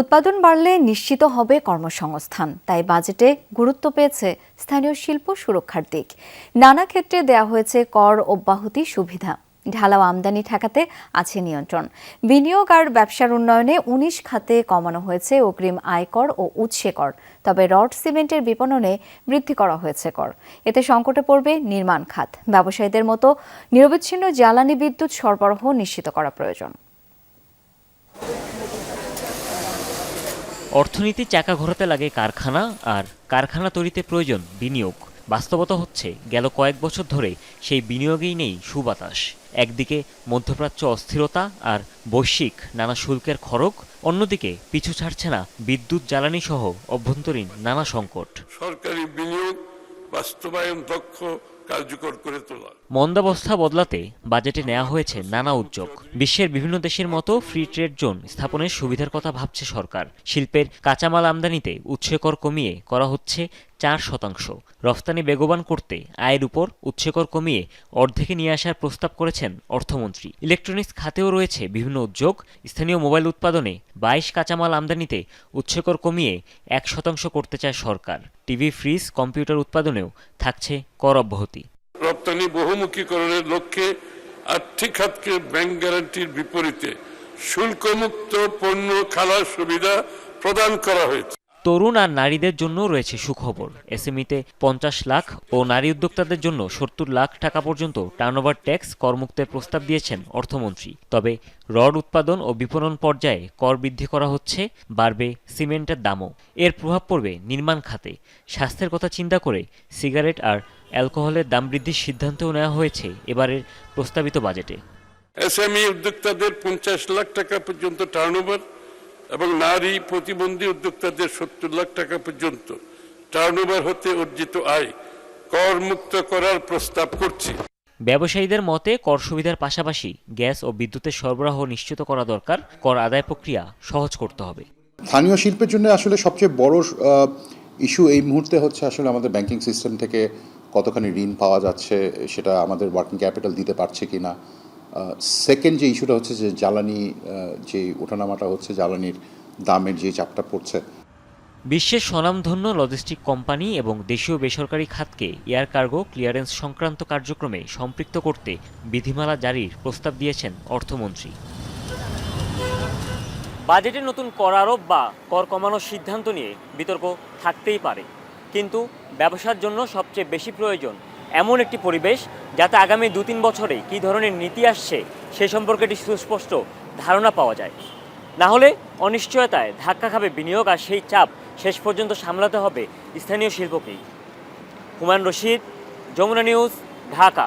উৎপাদন বাড়লে নিশ্চিত হবে কর্মসংস্থান, তাই বাজেটে গুরুত্ব পেয়েছে স্থানীয় শিল্প সুরক্ষার দিক। নানা ক্ষেত্রে দেয়া হয়েছে কর অব্যাহতি সুবিধা। ঢালাও আমদানি ঠেকাতে আছে নিয়ন্ত্রণ। বিনিয়োগ আর ব্যবসার উন্নয়নে ১৯ খাতে কমানো হয়েছে অগ্রিম আয়কর ও উৎসে কর। তবে রড সিমেন্টের বিপণনে বৃদ্ধি করা হয়েছে কর। এতে সংকটে পড়বে নির্মাণ খাত। ব্যবসায়ীদের মতো নিরবচ্ছিন্ন জ্বালানি বিদ্যুৎ সরবরাহ নিশ্চিত করা প্রয়োজন। অর্থনীতির চাকা ঘোরাতে লাগে কারখানা, আর কারখানা তৈরিতে প্রয়োজন বিনিয়োগ। বাস্তবতা হচ্ছে গেল কয়েক বছর ধরে সেই বিনিয়োগেই নেই সুবাতাস। একদিকে মধ্যপ্রাচ্য অস্থিরতা আর বৈশ্বিক নানা শুল্কের খড়গ, অন্যদিকে পিছু ছাড়ছে না বিদ্যুৎ জ্বালানি সহ অভ্যন্তরীণ নানা সংকট। সরকারি বিনিয়োগ বাস্তবায়ন দক্ষ কার্যকর করে তোলা। মন্দাবস্থা বদলাতে বাজেটে নেওয়া হয়েছে নানা উদ্যোগ। বিশ্বের বিভিন্ন দেশের মতো ফ্রি ট্রেড জোন স্থাপনের সুবিধার কথা ভাবছে সরকার। শিল্পের কাঁচামাল আমদানিতে উৎসে কর কমিয়ে করা হচ্ছে 4%। রফতানি বেগবান করতে আয়ের উপর উৎসে কর কমিয়ে অর্ধেকে নিয়ে আসার প্রস্তাব করেছেন অর্থমন্ত্রী। ইলেকট্রনিক্স খাতেও রয়েছে বিভিন্ন উদ্যোগ। স্থানীয় মোবাইল উৎপাদনে 22 কাঁচামাল আমদানিতে উৎসে কর কমিয়ে 1% করতে চায় সরকার। টিভি, ফ্রিজ, কম্পিউটার উৎপাদনেও থাকছে কর অব্যাহতি। রপ্তানি বহুমুখীকরণের লক্ষ্যে আর্থিক খাতকে ব্যাংক গ্যারান্টির বিপরীতে শুল্কমুক্ত পণ্য খালাস সুবিধা প্রদান করা হয়েছে। তরুণ আর নারীদের জন্য রয়েছে সুখবর। এসএমইতে 50 লাখ ও নারী উদ্যোক্তাদের জন্য 70 লাখ টাকা পর্যন্ত টার্নওভার ট্যাক্স করমুক্তের প্রস্তাব দিয়েছেন অর্থমন্ত্রী। তবে রড উৎপাদন ও বিপণন পর্যায়ে কর বৃদ্ধি করা হচ্ছে, বাড়বে সিমেন্টের দামও। এর প্রভাব পড়বে নির্মাণ খাতে। স্বাস্থ্যের কথা চিন্তা করে সিগারেট আর অ্যালকোহলের দাম বৃদ্ধির সিদ্ধান্তও নেওয়া হয়েছে এবারের প্রস্তাবিত বাজেটে। এসএমই উদ্যোক্তাদের 50 লাখ টাকা পর্যন্ত টার্নওভার এবং নারী প্রতিবন্ধী উদ্যোক্তাদের 70 লাখ টাকা পর্যন্ত টার্নওভার হতে অর্জিত আয় করমুক্ত করার প্রস্তাব করছি। ব্যবসায়ীদের মতে কর সুবিধার পাশাপাশি গ্যাস ও বিদ্যুতের সরবরাহ নিশ্চিত করা দরকার। কর আদায় প্রক্রিয়া সহজ করতে হবে। স্থানীয় শিল্পের জন্য আসলে সবচেয়ে বড় ইস্যু এই মুহূর্তে হচ্ছে আসলে আমাদের ব্যাংকিং সিস্টেম থেকে কতখানি ঋণ পাওয়া যাচ্ছে, সেটা আমাদের ওয়ার্কিং ক্যাপিটাল দিতে পারছে কি না। সেকেন্ড যে ইস্যুটা হচ্ছে যে জ্বালানি, যে ওঠানামাটা হচ্ছে, জ্বালানির দামের যে চাপটা পড়ছে। বিশ্বের স্বনামধন্য লজিস্টিক কোম্পানি এবং দেশীয় বেসরকারি খাতকে এয়ার কার্গো ক্লিয়ারেন্স সংক্রান্ত কার্যক্রমে সম্পৃক্ত করতে বিধিমালা জারির প্রস্তাব দিয়েছেন অর্থমন্ত্রী। বাজেটে নতুন কর আরোপ বা কর কমানোর সিদ্ধান্ত নিয়ে বিতর্ক থাকতেই পারে, কিন্তু ব্যবসার জন্য সবচেয়ে বেশি প্রয়োজন এমন একটি পরিবেশ যাতে আগামী 2-3 বছরে কী ধরনের নীতি আসছে সে সম্পর্কে একটি সুস্পষ্ট ধারণা পাওয়া যায়। না হলে অনিশ্চয়তায় ধাক্কা খাবে বিনিয়োগ, আর সেই চাপ শেষ পর্যন্ত সামলাতে হবে স্থানীয় শিল্পকেই। হুমায়ুন রশিদ, যমুনা নিউজ, ঢাকা।